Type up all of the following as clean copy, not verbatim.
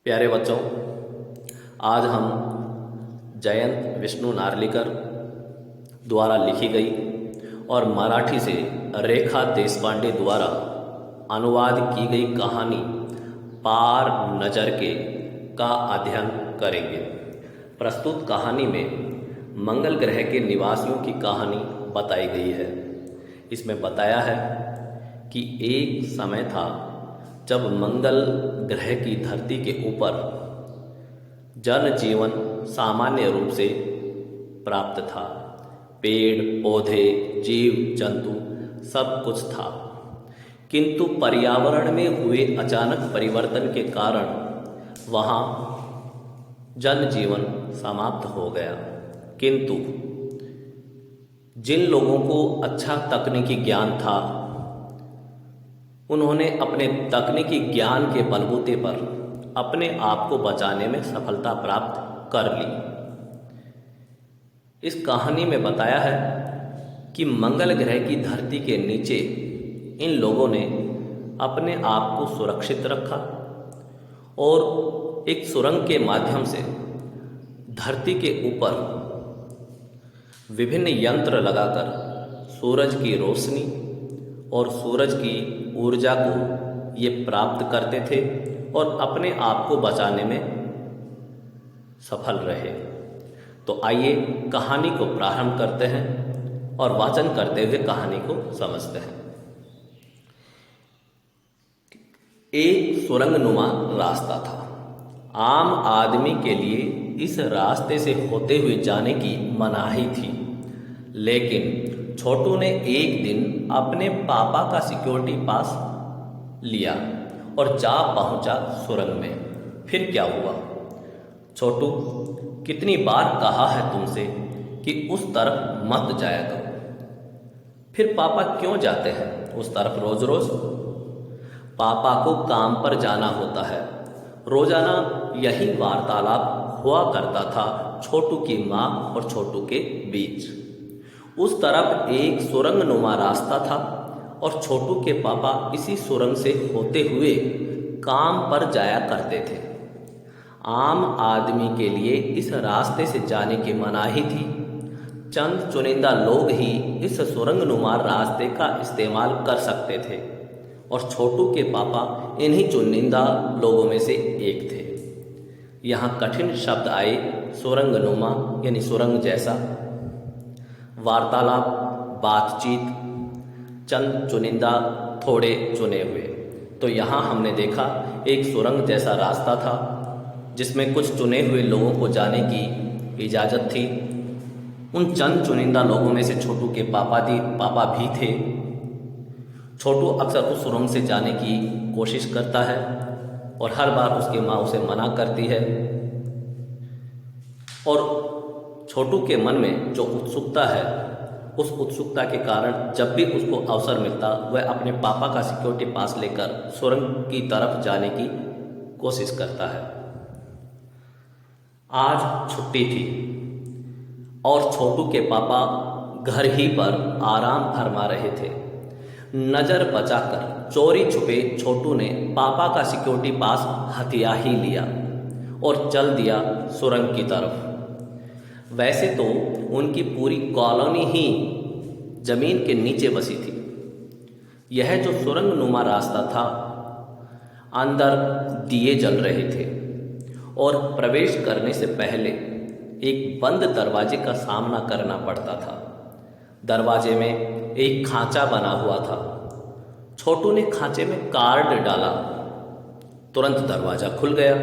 प्यारे बच्चों, आज हम जयंत विष्णु नार्लिकर द्वारा लिखी गई और मराठी से रेखा देशपांडे द्वारा अनुवाद की गई कहानी पार नजर के का अध्ययन करेंगे। प्रस्तुत कहानी में मंगल ग्रह के निवासियों की कहानी बताई गई है। इसमें बताया है कि एक समय था जब मंगल ग्रह की धरती के ऊपर जनजीवन सामान्य रूप से प्राप्त था। पेड़ पौधे जीव जंतु सब कुछ था, किंतु पर्यावरण में हुए अचानक परिवर्तन के कारण वहाँ जनजीवन समाप्त हो गया। किंतु जिन लोगों को अच्छा तकनीकी ज्ञान था, उन्होंने अपने तकनीकी ज्ञान के बलबूते पर अपने आप को बचाने में सफलता प्राप्त कर ली। इस कहानी में बताया है कि मंगल ग्रह की धरती के नीचे इन लोगों ने अपने आप को सुरक्षित रखा और एक सुरंग के माध्यम से धरती के ऊपर विभिन्न यंत्र लगाकर सूरज की रोशनी और सूरज की ऊर्जा को ये प्राप्त करते थे और अपने आप को बचाने में सफल रहे। तो आइए कहानी को प्रारंभ करते हैं और वाचन करते हुए कहानी को समझते हैं। एक सुरंगनुमा रास्ता था। आम आदमी के लिए इस रास्ते से होते हुए जाने की मनाही थी, लेकिन छोटू ने एक दिन अपने पापा का सिक्योरिटी पास लिया और जा पहुंचा सुरंग में। फिर क्या हुआ? छोटू, कितनी बार कहा है तुमसे कि उस तरफ मत जाया करो। फिर पापा क्यों जाते हैं उस तरफ रोज रोज? पापा को काम पर जाना होता है। रोजाना यही वार्तालाप हुआ करता था छोटू की माँ और छोटू के बीच। उस तरफ एक सुरंगनुमा रास्ता था और छोटू के पापा इसी सुरंग से होते हुए काम पर जाया करते थे। आम आदमी के लिए इस रास्ते से जाने की मनाही थी। चंद चुनिंदा लोग ही इस सुरंगनुमा रास्ते का इस्तेमाल कर सकते थे और छोटू के पापा इन्हीं चुनिंदा लोगों में से एक थे। यहाँ कठिन शब्द आए। सुरंगनुमा यानी सुरंग जैसा, वार्तालाप, बातचीत, चंद चुनिंदा, थोड़े चुने हुए। तो यहाँ हमने देखा एक सुरंग जैसा रास्ता था जिसमें कुछ चुने हुए लोगों को जाने की इजाज़त थी। उन चंद चुनिंदा लोगों में से छोटू के पापा भी थे। छोटू अक्सर उस सुरंग से जाने की कोशिश करता है और हर बार उसकी माँ उसे मना करती है। और छोटू के मन में जो उत्सुकता है, उस उत्सुकता के कारण जब भी उसको अवसर मिलता, वह अपने पापा का सिक्योरिटी पास लेकर सुरंग की तरफ जाने की कोशिश करता है। आज छुट्टी थी और छोटू के पापा घर ही पर आराम फरमा रहे थे। नज़र बचाकर चोरी छुपे छोटू ने पापा का सिक्योरिटी पास हथिया ही लिया और चल दिया सुरंग की तरफ। वैसे तो उनकी पूरी कॉलोनी ही जमीन के नीचे बसी थी। यह जो सुरंगनुमा रास्ता था, अंदर दिए जल रहे थे और प्रवेश करने से पहले एक बंद दरवाजे का सामना करना पड़ता था। दरवाजे में एक खांचा बना हुआ था। छोटू ने खांचे में कार्ड डाला, तुरंत दरवाजा खुल गया।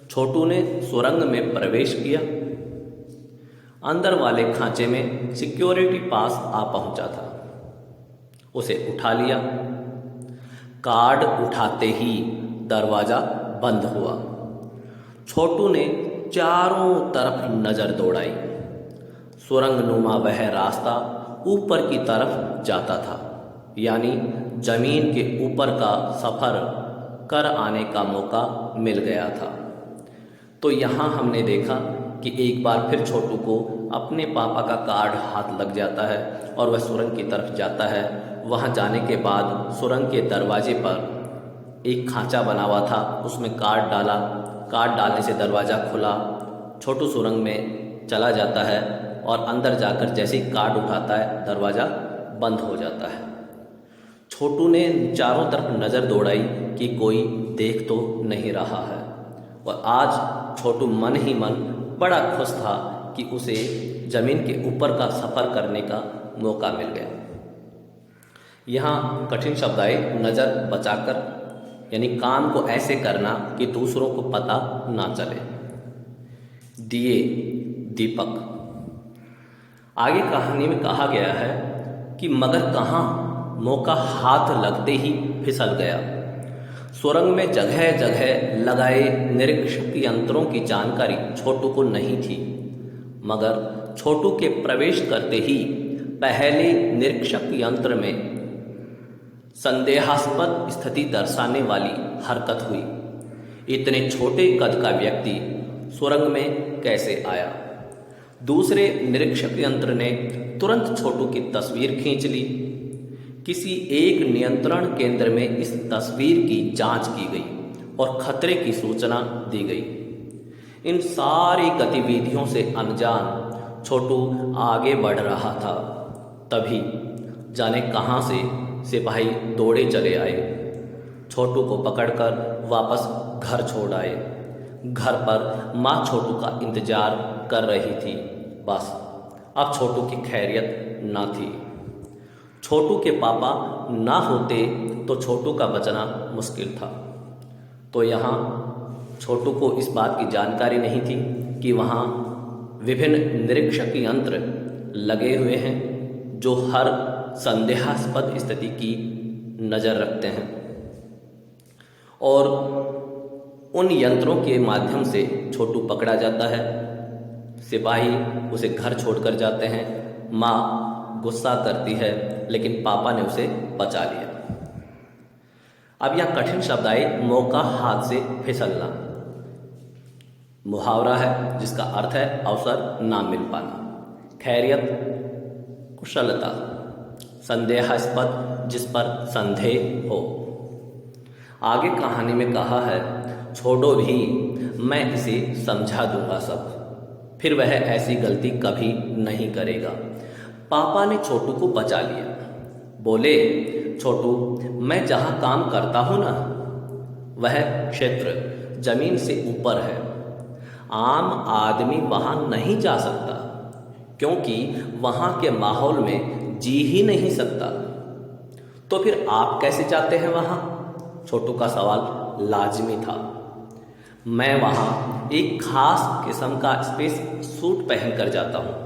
छोटू ने सुरंग में प्रवेश किया। अंदर वाले खांचे में सिक्योरिटी पास आ पहुंचा था। उसे उठा लिया। कार्ड उठाते ही दरवाजा बंद हुआ। छोटू ने चारों तरफ नजर दौड़ाई। सुरंगनुमा वह रास्ता ऊपर की तरफ जाता था, यानी जमीन के ऊपर का सफर कर आने का मौका मिल गया था। तो यहाँ हमने देखा कि एक बार फिर छोटू को अपने पापा का कार्ड हाथ लग जाता है और वह सुरंग की तरफ जाता है। वहाँ जाने के बाद सुरंग के दरवाजे पर एक खांचा बना हुआ था, उसमें काट डाला। काट डालने से दरवाज़ा खुला। छोटू सुरंग में चला जाता है और अंदर जाकर जैसे ही काट उठाता है दरवाज़ा बंद हो जाता है। छोटू ने चारों तरफ नज़र दौड़ाई कि कोई देख तो नहीं रहा है, और आज छोटू मन ही मन बड़ा खुश था कि उसे ज़मीन के ऊपर का सफ़र करने का मौका मिल गया। यहाँ कठिन शब्द आए, नज़र बचाकर, यानी काम को ऐसे करना कि दूसरों को पता ना चले। दिए, दीपक। आगे कहानी में कहा गया है कि मगर कहाँ, मौका हाथ लगते ही फिसल गया। सुरंग में जगह जगह लगाए निरीक्षक यंत्रों की जानकारी छोटू को नहीं थी, मगर छोटू के प्रवेश करते ही पहले निरीक्षक यंत्र में संदेहास्पद स्थिति दर्शाने वाली हरकत हुई। इतने छोटे कद का व्यक्ति सुरंग में कैसे आया? दूसरे निरीक्षक यंत्र ने तुरंत छोटू की तस्वीर खींच ली। किसी एक नियंत्रण केंद्र में इस तस्वीर की जांच की गई और खतरे की सूचना दी गई। इन सारी गतिविधियों से अनजान छोटू आगे बढ़ रहा था। तभी जाने कहां से सिपाही दौड़े चले आए। छोटू को पकड़कर वापस घर छोड़ आए। घर पर माँ छोटू का इंतजार कर रही थी। बस अब छोटू की खैरियत ना थी। छोटू के पापा ना होते तो छोटू का बचना मुश्किल था। तो यहाँ छोटू को इस बात की जानकारी नहीं थी कि वहाँ विभिन्न निरीक्षक यंत्र लगे हुए हैं जो हर संदेहास्पद स्थिति की नज़र रखते हैं, और उन यंत्रों के माध्यम से छोटू पकड़ा जाता है। सिपाही उसे घर छोड़कर जाते हैं। माँ गुस्सा करती है, लेकिन पापा ने उसे बचा लिया। अब यह कठिन शब्द आए, मौका हाथ से फिसलना। मुहावरा है जिसका अर्थ है अवसर ना मिल पाना। खैरियत, कुशलता, संदेहास्पद जिस पर संदेह हो। आगे कहानी में कहा है, छोड़ो भी, मैं इसे समझा दूंगा सब, फिर वह ऐसी गलती कभी नहीं करेगा। पापा ने छोटू को बचा लिया। बोले, छोटू, मैं जहाँ काम करता हूँ ना, वह क्षेत्र जमीन से ऊपर है। आम आदमी वहाँ नहीं जा सकता, क्योंकि वहाँ के माहौल में जी ही नहीं सकता। तो फिर आप कैसे जाते हैं वहाँ? छोटू का सवाल लाजमी था। मैं वहाँ एक खास किस्म का स्पेस सूट पहनकर जाता हूँ।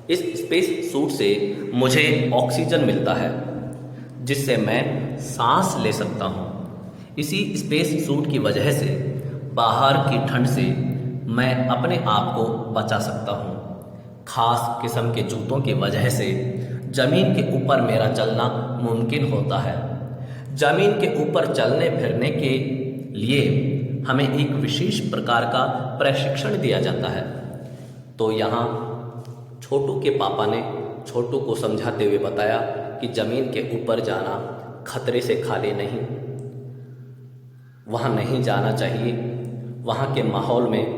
इस स्पेस सूट से मुझे ऑक्सीजन मिलता है, जिससे मैं सांस ले सकता हूँ। इसी स्पेस सूट की वजह से बाहर की ठंड से मैं अपने आप को बचा सकता हूँ। खास किस्म के जूतों की वजह से ज़मीन के ऊपर मेरा चलना मुमकिन होता है। ज़मीन के ऊपर चलने फिरने के लिए हमें एक विशेष प्रकार का प्रशिक्षण दिया जाता है। तो यहाँ छोटू के पापा ने छोटू को समझाते हुए बताया कि ज़मीन के ऊपर जाना खतरे से खाली नहीं, वहाँ नहीं जाना चाहिए। वहाँ के माहौल में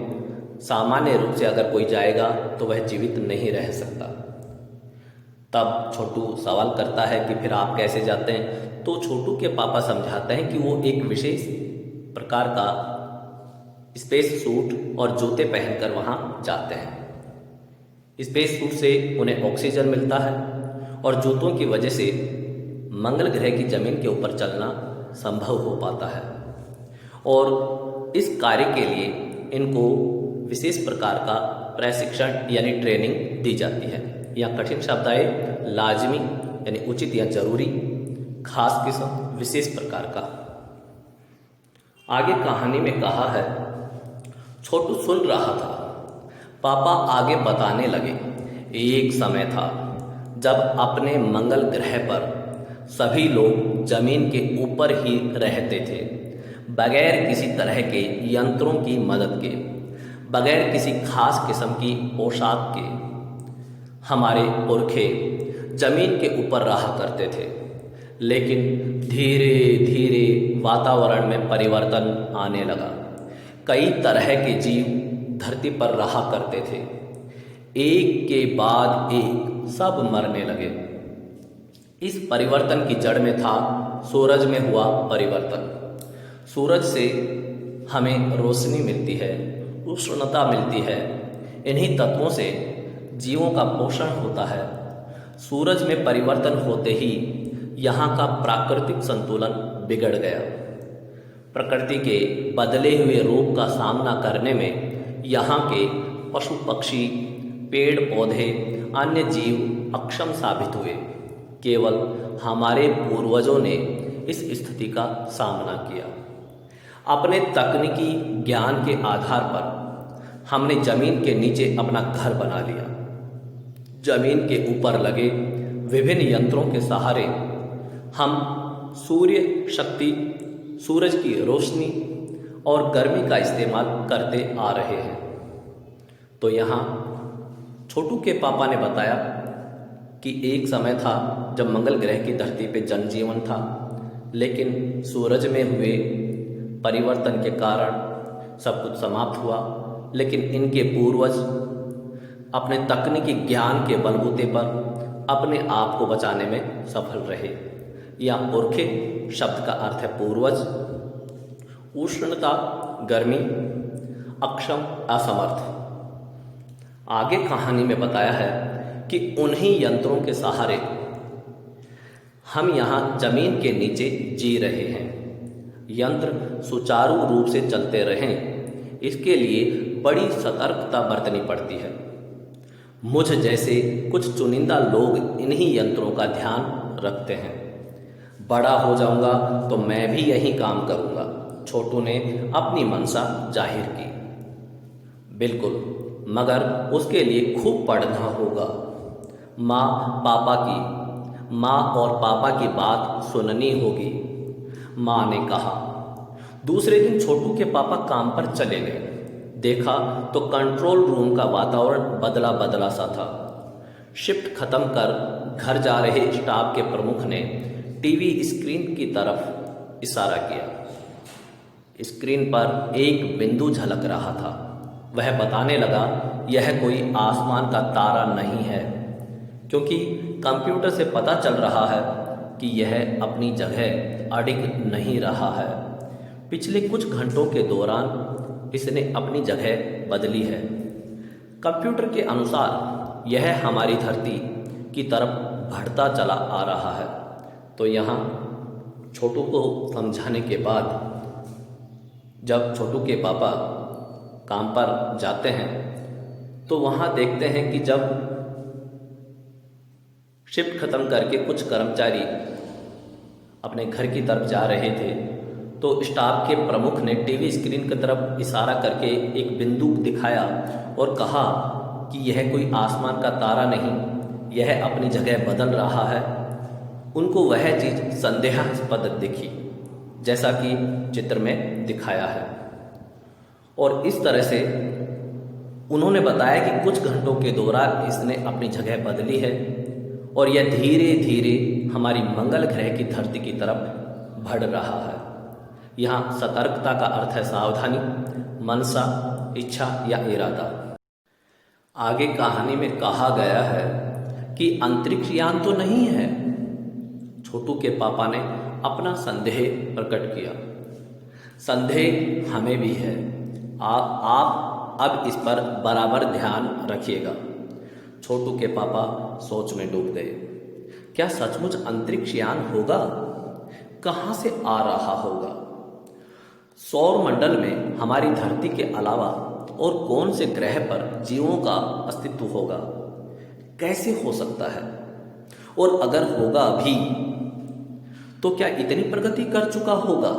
सामान्य रूप से अगर कोई जाएगा तो वह जीवित नहीं रह सकता। तब छोटू सवाल करता है कि फिर आप कैसे जाते हैं? तो छोटू के पापा समझाते हैं कि वो एक विशेष प्रकार का स्पेस सूट और जूते पहनकर वहाँ जाते हैं। स्पेस सूट से उन्हें ऑक्सीजन मिलता है और जूतों की वजह से मंगल ग्रह की ज़मीन के ऊपर चलना संभव हो पाता है। और इस कार्य के लिए इनको विशेष प्रकार का प्रशिक्षण यानी ट्रेनिंग दी जाती है। यह कठिन शब्द आए, लाजमी यानी उचित या जरूरी, खास किस्म, विशेष प्रकार का। आगे कहानी में कहा है, छोटू सुन रहा था। पापा आगे बताने लगे, एक समय था जब अपने मंगल ग्रह पर सभी लोग जमीन के ऊपर ही रहते थे, बगैर किसी तरह के यंत्रों की मदद के, बगैर किसी खास किस्म की पोशाक के। हमारे पुरखे जमीन के ऊपर रहा करते थे, लेकिन धीरे धीरे वातावरण में परिवर्तन आने लगा। कई तरह के जीव धरती पर रहा करते थे। एक के बाद एक सब मरने लगे। इस परिवर्तन की जड़ में था सूरज में हुआ परिवर्तन। सूरज से हमें रोशनी मिलती है, उष्णता मिलती है। इन्हीं तत्वों से जीवों का पोषण होता है। सूरज में परिवर्तन होते ही यहाँ का प्राकृतिक संतुलन बिगड़ गया। प्रकृति के बदले हुए रूप का सामना करने में यहाँ के पशु पक्षी, पेड़ पौधे, अन्य जीव अक्षम साबित हुए। केवल हमारे पूर्वजों ने इस स्थिति का सामना किया। अपने तकनीकी ज्ञान के आधार पर हमने जमीन के नीचे अपना घर बना लिया। जमीन के ऊपर लगे विभिन्न यंत्रों के सहारे हम सूर्य शक्ति, सूरज की रोशनी और गर्मी का इस्तेमाल करते आ रहे हैं। तो यहाँ छोटू के पापा ने बताया कि एक समय था जब मंगल ग्रह की धरती पे जनजीवन था, लेकिन सूरज में हुए परिवर्तन के कारण सब कुछ समाप्त हुआ। लेकिन इनके पूर्वज अपने तकनीकी ज्ञान के बलबूते पर अपने आप को बचाने में सफल रहे। या पुरखे शब्द का अर्थ है पूर्वज। उष्णता, गर्मी, अक्षम, असमर्थ। आगे कहानी में बताया है कि उन्हीं यंत्रों के सहारे हम यहाँ जमीन के नीचे जी रहे हैं। यंत्र सुचारू रूप से चलते रहें, इसके लिए बड़ी सतर्कता बरतनी पड़ती है। मुझ जैसे कुछ चुनिंदा लोग इन्हीं यंत्रों का ध्यान रखते हैं। बड़ा हो जाऊंगा तो मैं भी यही काम करूंगा, छोटू ने अपनी मंशा जाहिर की। बिल्कुल, मगर उसके लिए खूब पढ़ना होगा। माँ और पापा की बात सुननी होगी, माँ ने कहा। दूसरे दिन छोटू के पापा काम पर चले गए। देखा तो कंट्रोल रूम का वातावरण बदला बदला सा था। शिफ्ट खत्म कर घर जा रहे स्टाफ के प्रमुख ने टीवी स्क्रीन की तरफ इशारा किया। स्क्रीन पर एक बिंदु झलक रहा था। वह बताने लगा यह कोई आसमान का तारा नहीं है, क्योंकि कंप्यूटर से पता चल रहा है कि यह अपनी जगह अडिग नहीं रहा है। पिछले कुछ घंटों के दौरान इसने अपनी जगह बदली है। कंप्यूटर के अनुसार यह हमारी धरती की तरफ बढ़ता चला आ रहा है। तो यहाँ छोटू को समझाने के बाद जब छोटू के पापा काम पर जाते हैं तो वहाँ देखते हैं कि जब शिफ्ट खत्म करके कुछ कर्मचारी अपने घर की तरफ जा रहे थे तो स्टाफ के प्रमुख ने टीवी स्क्रीन की तरफ इशारा करके एक बिंदु दिखाया और कहा कि यह कोई आसमान का तारा नहीं, यह अपनी जगह बदल रहा है। उनको वह चीज़ संदेहास्पद दिखी, जैसा कि चित्र में दिखाया है। और इस तरह से उन्होंने बताया कि कुछ घंटों के दौरान इसने अपनी जगह बदली है और यह धीरे धीरे हमारी मंगल ग्रह की धरती की तरफ बढ़ रहा है। यहाँ सतर्कता का अर्थ है सावधानी, मनसा, इच्छा या इरादा। आगे कहानी में कहा गया है कि अंतरिक्ष यान तो नहीं है। छोटू के पापा ने अपना संदेह प्रकट किया। संदेह हमें भी है। आप अब इस पर बराबर ध्यान रखिएगा। छोटू के पापा सोच में डूब गए। क्या सचमुच अंतरिक्ष यान होगा? कहाँ से आ रहा होगा? सौर मंडल में हमारी धरती के अलावा और कौन से ग्रह पर जीवों का अस्तित्व होगा? कैसे हो सकता है? और अगर होगा भी तो क्या इतनी प्रगति कर चुका होगा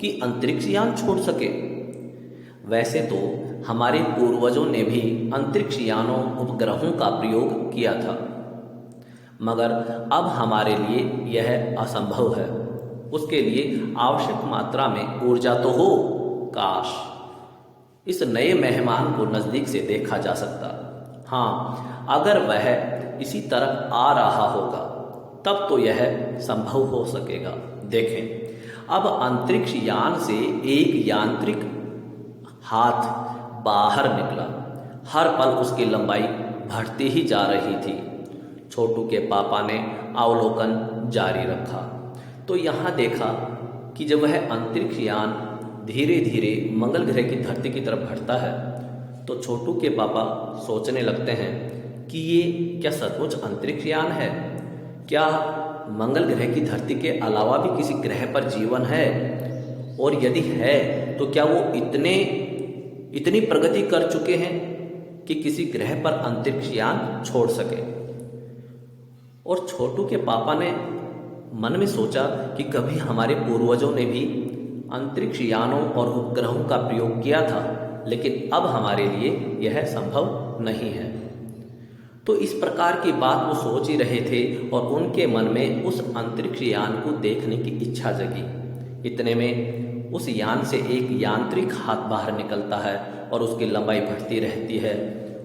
कि अंतरिक्ष यान छोड़ सके? वैसे तो हमारे पूर्वजों ने भी अंतरिक्ष यानों, उपग्रहों का प्रयोग किया था, मगर अब हमारे लिए यह असंभव है। उसके लिए आवश्यक मात्रा में ऊर्जा तो हो। काश इस नए मेहमान को नज़दीक से देखा जा सकता। हाँ, अगर वह इसी तरफ आ रहा होगा तब तो यह संभव हो सकेगा। देखें, अब अंतरिक्ष यान से एक यांत्रिक हाथ बाहर निकला। हर पल उसकी लंबाई बढ़ती ही जा रही थी। छोटू के पापा ने अवलोकन जारी रखा तो यहाँ देखा कि जब वह अंतरिक्ष यान धीरे धीरे मंगल ग्रह की धरती की तरफ बढ़ता है तो छोटू के पापा सोचने लगते हैं कि ये क्या सचमुच अंतरिक्ष यान है? क्या मंगल ग्रह की धरती के अलावा भी किसी ग्रह पर जीवन है? और यदि है तो क्या वो इतनी प्रगति कर चुके हैं कि किसी ग्रह पर अंतरिक्ष यान छोड़ सके? और छोटू के पापा ने मन में सोचा कि कभी हमारे पूर्वजों ने भी अंतरिक्ष यानों और उपग्रहों का प्रयोग किया था, लेकिन अब हमारे लिए यह संभव नहीं है। तो इस प्रकार की बात वो सोच ही रहे थे और उनके मन में उस अंतरिक्ष यान को देखने की इच्छा जगी। इतने में उस यान से एक यांत्रिक हाथ बाहर निकलता है और उसकी लंबाई बढ़ती रहती है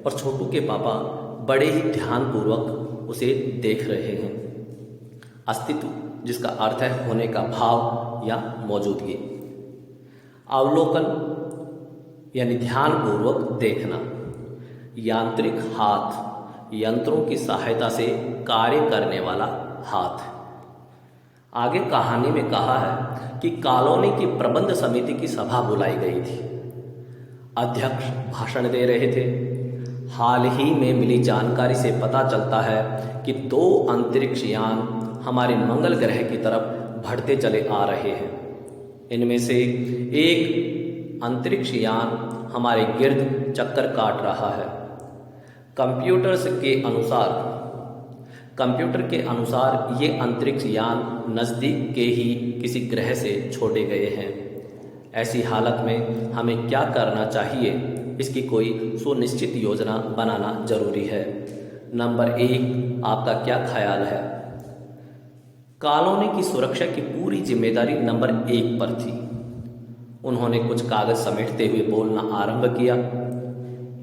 और छोटू के पापा बड़े ही ध्यानपूर्वक उसे देख रहे हैं। अस्तित्व, जिसका अर्थ है होने का भाव या मौजूदगी। अवलोकन यानी ध्यानपूर्वक देखना। यांत्रिक हाथ, यंत्रों की सहायता से कार्य करने वाला हाथ। आगे कहानी में कहा है कि कॉलोनी की प्रबंध समिति की सभा बुलाई गई थी। अध्यक्ष भाषण दे रहे थे। हाल ही में मिली जानकारी से पता चलता है कि 2 अंतरिक्ष यान हमारे मंगल ग्रह की तरफ बढ़ते चले आ रहे हैं। इनमें से एक अंतरिक्ष यान हमारे गिर्द चक्कर काट रहा है। कंप्यूटर के अनुसार ये अंतरिक्ष यान नज़दीक के ही किसी ग्रह से छोड़े गए हैं। ऐसी हालत में हमें क्या करना चाहिए, इसकी कोई सुनिश्चित योजना बनाना जरूरी है। नंबर 1, आपका क्या ख्याल है? कॉलोनी की सुरक्षा की पूरी जिम्मेदारी नंबर 1 पर थी। उन्होंने कुछ कागज समेटते हुए बोलना आरंभ किया।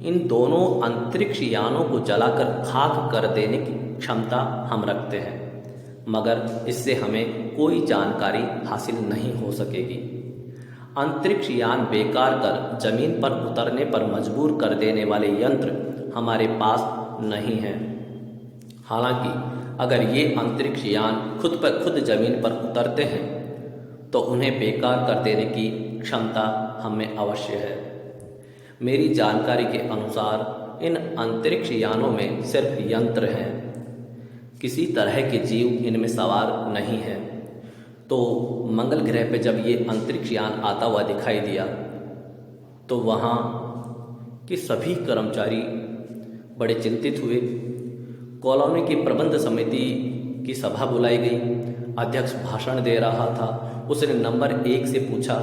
इन दोनों अंतरिक्ष यानों को जलाकर खाक कर देने की क्षमता हम रखते हैं, मगर इससे हमें कोई जानकारी हासिल नहीं हो सकेगी। अंतरिक्ष यान बेकार कर जमीन पर उतरने पर मजबूर कर देने वाले यंत्र हमारे पास नहीं हैं। हालांकि अगर ये अंतरिक्ष यान खुद पर खुद जमीन पर उतरते हैं तो उन्हें बेकार कर देने की क्षमता हमें अवश्य है। मेरी जानकारी के अनुसार इन अंतरिक्ष यानों में सिर्फ यंत्र हैं, किसी तरह के जीव इनमें सवार नहीं है। तो मंगल ग्रह पर जब ये अंतरिक्ष यान आता हुआ दिखाई दिया तो वहाँ के सभी कर्मचारी बड़े चिंतित हुए। कॉलोनी की प्रबंध समिति की सभा बुलाई गई। अध्यक्ष भाषण दे रहा था। उसने नंबर 1 से पूछा,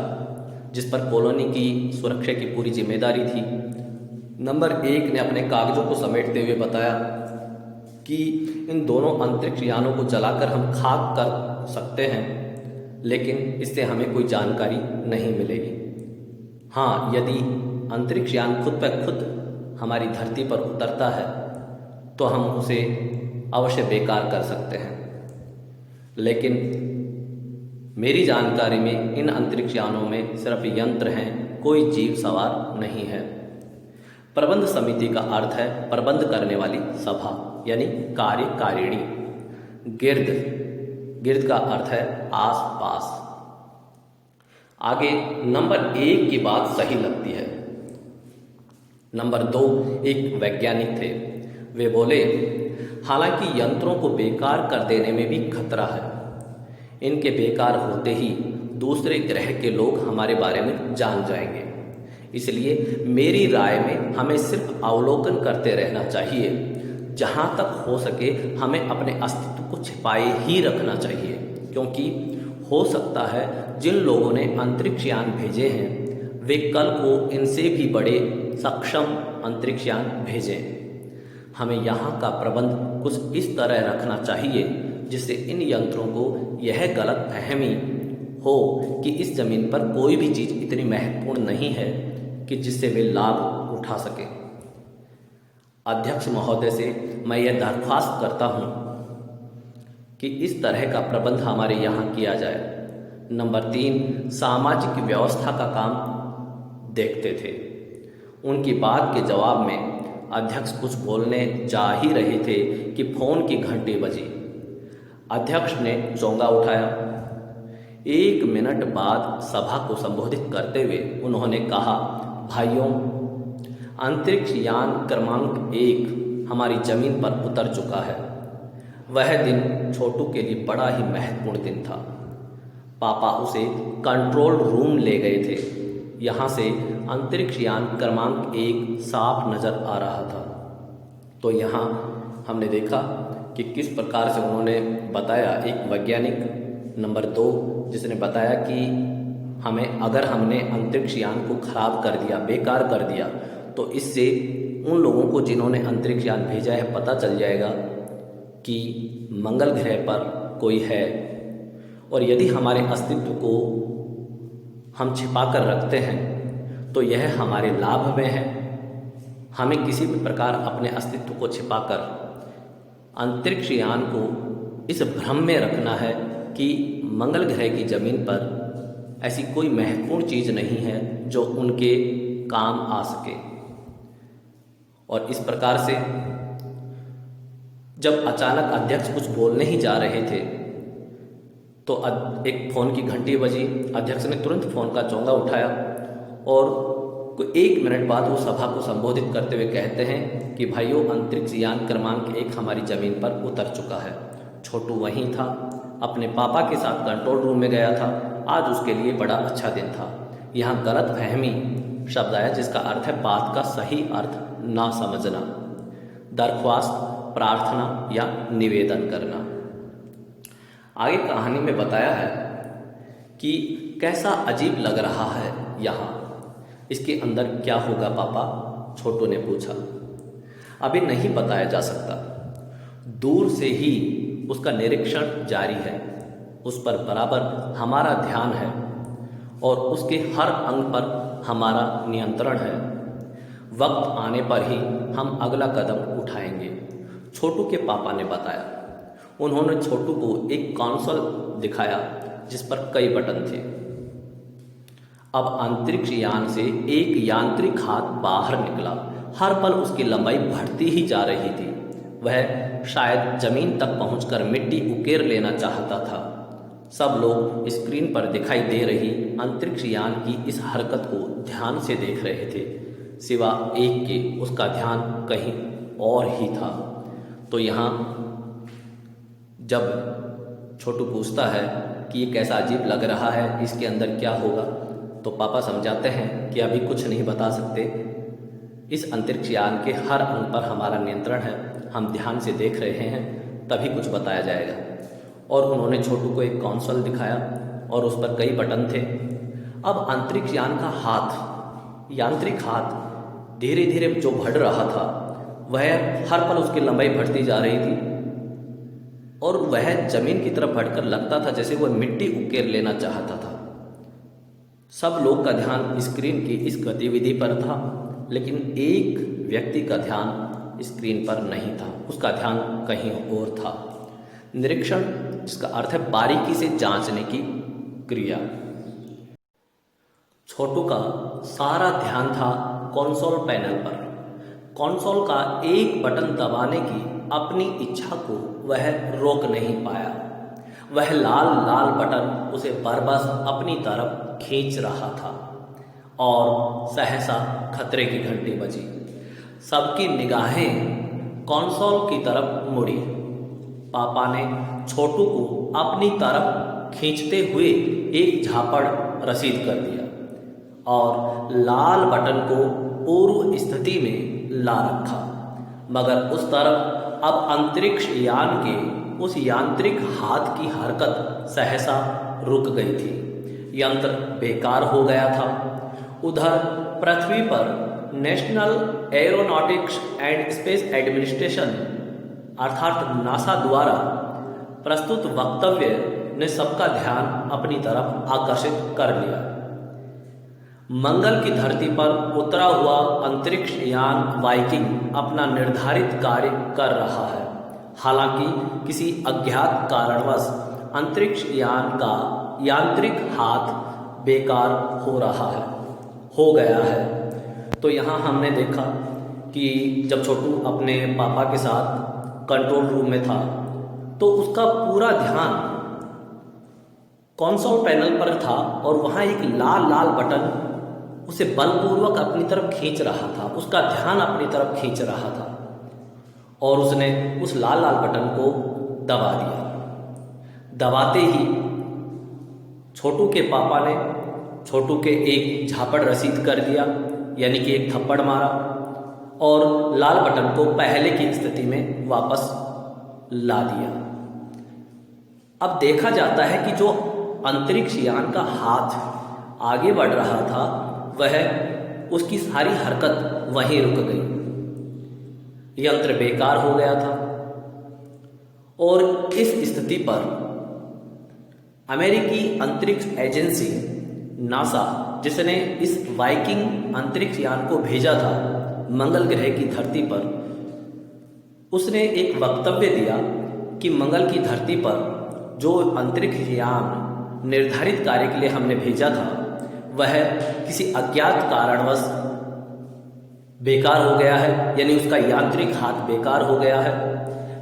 जिस पर कॉलोनी की सुरक्षा की पूरी जिम्मेदारी थी। नंबर 1 ने अपने कागजों को समेटते हुए बताया कि इन दोनों अंतरिक्ष यानों को जलाकर हम खाक कर सकते हैं, लेकिन इससे हमें कोई जानकारी नहीं मिलेगी। हाँ, यदि अंतरिक्ष यान खुद पर खुद हमारी धरती पर उतरता है तो हम उसे अवश्य बेकार कर सकते हैं, लेकिन मेरी जानकारी में इन अंतरिक्ष यानों में सिर्फ यंत्र हैं, कोई जीव सवार नहीं है। प्रबंध समिति का अर्थ है प्रबंध करने वाली सभा, यानी कार्यकारिणी। गिर्द का अर्थ है आस पास। आगे नंबर 1 की बात सही लगती है। नंबर 2 एक वैज्ञानिक थे। वे बोले, हालांकि यंत्रों को बेकार कर देने में भी खतरा है। इनके बेकार होते ही दूसरे ग्रह के लोग हमारे बारे में जान जाएंगे। इसलिए मेरी राय में हमें सिर्फ अवलोकन करते रहना चाहिए। जहाँ तक हो सके हमें अपने अस्तित्व को छिपाए ही रखना चाहिए, क्योंकि हो सकता है जिन लोगों ने अंतरिक्ष यान भेजे हैं वे कल को इनसे भी बड़े सक्षम अंतरिक्ष यान भेजें। हमें यहाँ का प्रबंध कुछ इस तरह रखना चाहिए जिससे इन यंत्रों को यह गलत फहमी हो कि इस जमीन पर कोई भी चीज़ इतनी महत्वपूर्ण नहीं है कि जिससे वे लाभ उठा सके। अध्यक्ष महोदय से मैं यह दरख्वास्त करता हूँ कि इस तरह का प्रबंध हमारे यहाँ किया जाए। नंबर 3, सामाजिक व्यवस्था का काम देखते थे। उनकी बात के जवाब में अध्यक्ष कुछ बोलने जा ही रहे थे कि फोन की घंटी बजी। अध्यक्ष ने चोंगा उठाया। 1 मिनट बाद सभा को संबोधित करते हुए उन्होंने कहा, भाइयों, अंतरिक्ष यान क्रमांक 1 हमारी जमीन पर उतर चुका है। वह दिन छोटू के लिए बड़ा ही महत्वपूर्ण दिन था। पापा उसे कंट्रोल रूम ले गए थे। यहाँ से अंतरिक्ष यान क्रमांक 1 साफ नजर आ रहा था। तो यहाँ हमने देखा कि किस प्रकार से उन्होंने बताया, एक वैज्ञानिक। नंबर 2, जिसने बताया कि अगर हमने अंतरिक्ष यान को खराब कर दिया, बेकार कर दिया, तो इससे उन लोगों को जिन्होंने अंतरिक्ष यान भेजा है पता चल जाएगा कि मंगल ग्रह पर कोई है। और यदि हमारे अस्तित्व को हम छिपा कर रखते हैं तो यह हमारे लाभ में है। हमें किसी भी प्रकार अपने अस्तित्व को छिपाकर अंतरिक्ष यान को इस भ्रम में रखना है कि मंगल ग्रह की जमीन पर ऐसी कोई महत्वपूर्ण चीज नहीं है जो उनके काम आ सके। और इस प्रकार से जब अचानक अध्यक्ष कुछ बोलने ही जा रहे थे तो एक फोन की घंटी बजी। अध्यक्ष ने तुरंत फोन का चोंगा उठाया और 1 मिनट बाद वो सभा को संबोधित करते हुए कहते हैं कि भाइयों, अंतरिक्ष यान क्रमांक 1 हमारी जमीन पर उतर चुका है। छोटू वहीं था, अपने पापा के साथ कंट्रोल रूम में गया था। आज उसके लिए बड़ा अच्छा दिन था। यहाँ गलत फहमी शब्द आया जिसका अर्थ है बात का सही अर्थ ना समझना, दरख्वास्त, प्रार्थना या निवेदन करना। आगे कहानी में बताया है कि कैसा अजीब लग रहा है यहाँ, इसके अंदर क्या होगा पापा? छोटू ने पूछा। अभी नहीं बताया जा सकता, दूर से ही उसका निरीक्षण जारी है। उस पर बराबर हमारा ध्यान है और उसके हर अंग पर हमारा नियंत्रण है। वक्त आने पर ही हम अगला कदम उठाएंगे, छोटू के पापा ने बताया। उन्होंने छोटू को एक कंसोल दिखाया जिस पर कई बटन थे। अब अंतरिक्ष यान से एक यांत्रिक हाथ बाहर निकला। हर पल उसकी लंबाई बढ़ती ही जा रही थी। वह शायद जमीन तक पहुंचकर मिट्टी उकेर लेना चाहता था। सब लोग स्क्रीन पर दिखाई दे रही अंतरिक्ष यान की इस हरकत को ध्यान से देख रहे थे, सिवा एक के। उसका ध्यान कहीं और ही था। तो यहाँ जब छोटू पूछता है कि ये कैसा अजीब लग रहा है, इसके अंदर क्या होगा, तो पापा समझाते हैं कि अभी कुछ नहीं बता सकते। इस अंतरिक्ष यान के हर अंग पर हमारा नियंत्रण है, हम ध्यान से देख रहे हैं, तभी कुछ बताया जाएगा। और उन्होंने छोटू को एक कंसोल दिखाया और उस पर कई बटन थे। अब अंतरिक्ष यान का हाथ, यांत्रिक हाथ धीरे धीरे जो बढ़ रहा था, वह हर पल उसकी लंबाई बढ़ती जा रही थी और वह जमीन की तरफ बढ़कर लगता था जैसे वह मिट्टी उकेर लेना चाहता था। सब लोग का ध्यान स्क्रीन की इस गतिविधि पर था, लेकिन एक व्यक्ति का ध्यान स्क्रीन पर नहीं था, उसका ध्यान कहीं और था। निरीक्षण, जिसका अर्थ है बारीकी से जांचने की क्रिया। छोटू का सारा ध्यान था कंसोल पैनल पर। कंसोल का एक बटन दबाने की अपनी इच्छा को वह रोक नहीं पाया। वह लाल लाल बटन उसे बरबस अपनी तरफ खींच रहा था और सहसा खतरे की घंटी बजी। सबकी निगाहें कंसोल की तरफ मुड़ी। पापा ने छोटू को अपनी तरफ खींचते हुए एक झापड़ रसीद कर दिया और लाल बटन को पूर्व स्थिति में ला रखा। मगर उस तरफ अब अंतरिक्ष यान के उस यांत्रिक हाथ की हरकत सहसा रुक गई थी। यंत्र बेकार हो गया था। उधर पृथ्वी पर national aeronautics and space administration अर्थात नासा द्वारा प्रस्तुत वक्तव्य ने सबका ध्यान अपनी तरफ आकर्षित कर लिया। मंगल की धरती पर उतरा हुआ अंतरिक्ष यान वाइकिंग अपना निर्धारित कार्य कर रहा है। हालांकि किसी अज्ञात कारणवश अंतरिक्ष यान का यांत्रिक हाथ बेकार हो गया है। तो यहाँ हमने देखा कि जब छोटू अपने पापा के साथ कंट्रोल रूम में था तो उसका पूरा ध्यान कंसोल पैनल पर था और वहाँ एक लाल लाल बटन उसे बलपूर्वक अपनी तरफ खींच रहा था, उसका ध्यान अपनी तरफ खींच रहा था और उसने उस लाल लाल बटन को दबा दिया। दबाते ही छोटू के पापा ने छोटू के एक झापड़ रसीद कर दिया, यानी कि एक थप्पड़ मारा और लाल बटन को पहले की स्थिति में वापस ला दिया। अब देखा जाता है कि जो अंतरिक्ष यान का हाथ आगे बढ़ रहा था वह उसकी सारी हरकत वहीं रुक गई। यंत्र बेकार हो गया था और इस स्थिति पर अमेरिकी अंतरिक्ष एजेंसी नासा, जिसने इस वाइकिंग अंतरिक्ष यान को भेजा था मंगल ग्रह की धरती पर, उसने एक वक्तव्य दिया कि मंगल की धरती पर जो अंतरिक्ष यान निर्धारित कार्य के लिए हमने भेजा था वह किसी अज्ञात कारणवश बेकार हो गया है, यानी उसका यांत्रिक हाथ बेकार हो गया है।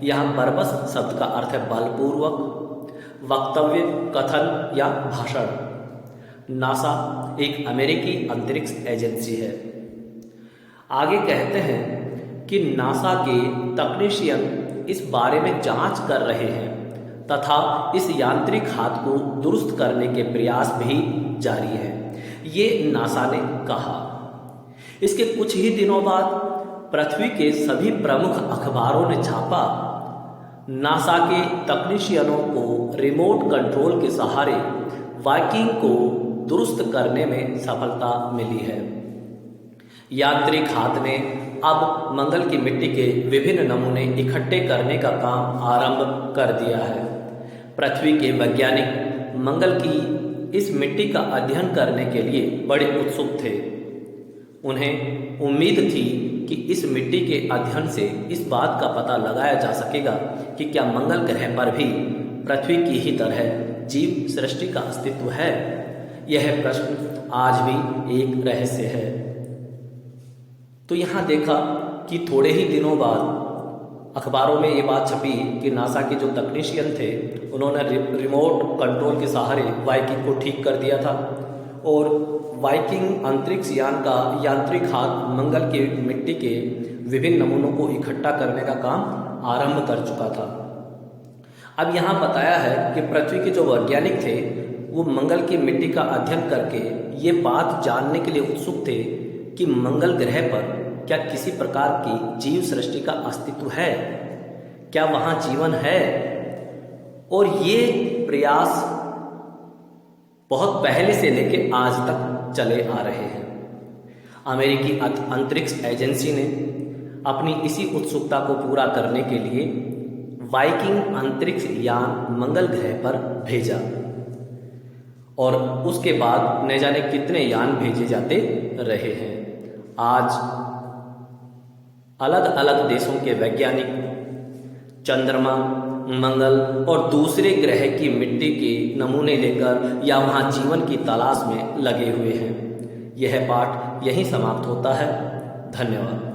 यहाँ परबस शब्द का अर्थ है बलपूर्वक, वक्तव्य, कथन या भाषण। नासा एक अमेरिकी अंतरिक्ष एजेंसी है। आगे कहते हैं कि नासा के तकनीशियन इस बारे में जांच कर रहे हैं तथा इस यांत्रिक हाथ को दुरुस्त करने के प्रयास भी जारी है, ये नासा ने कहा। इसके कुछ ही दिनों बाद पृथ्वी के सभी प्रमुख अखबारों ने छापा, नासा के तकनीशियनों को रिमोट कंट्रोल के सहारे वाइकिंग को दुरुस्त करने में सफलता मिली है। यांत्रिक हाथ ने अब मंगल की मिट्टी के विभिन्न नमूने इकट्ठे करने का काम आरंभ कर दिया है। पृथ्वी के वैज्ञानिक मंगल की इस मिट्टी का अध्ययन करने के लिए बड़े उत्सुक थे। उन्हें उम्मीद थी कि इस मिट्टी के अध्ययन से इस बात का पता लगाया जा सकेगा कि क्या मंगल ग्रह पर भी पृथ्वी की ही तरह जीव सृष्टि का अस्तित्व है। यह प्रश्न आज भी एक रहस्य है। तो यहाँ देखा कि थोड़े ही दिनों बाद अखबारों में ये बात छपी कि नासा के जो तकनीशियन थे उन्होंने रिमोट कंट्रोल के सहारे वाइकिंग को ठीक कर दिया था और वाइकिंग अंतरिक्ष यान का यांत्रिक हाथ मंगल के मिट्टी के विभिन्न नमूनों को इकट्ठा करने का काम आरंभ कर चुका था। अब यहाँ बताया है कि पृथ्वी के जो वैज्ञानिक थे वो मंगल की मिट्टी का अध्ययन करके ये बात जानने के लिए उत्सुक थे कि मंगल ग्रह पर क्या किसी प्रकार की जीव सृष्टि का अस्तित्व है, क्या वहाँ जीवन है। और ये प्रयास बहुत पहले से लेकर आज तक चले आ रहे हैं। अमेरिकी अंतरिक्ष एजेंसी ने अपनी इसी उत्सुकता को पूरा करने के लिए वाइकिंग अंतरिक्ष यान मंगल ग्रह पर भेजा और उसके बाद न जाने कितने यान भेजे जाते रहे हैं। आज अलग अलग देशों के वैज्ञानिक चंद्रमा, मंगल और दूसरे ग्रह की मिट्टी के नमूने लेकर या वहाँ जीवन की तलाश में लगे हुए हैं। यह पाठ यहीं समाप्त होता है। धन्यवाद।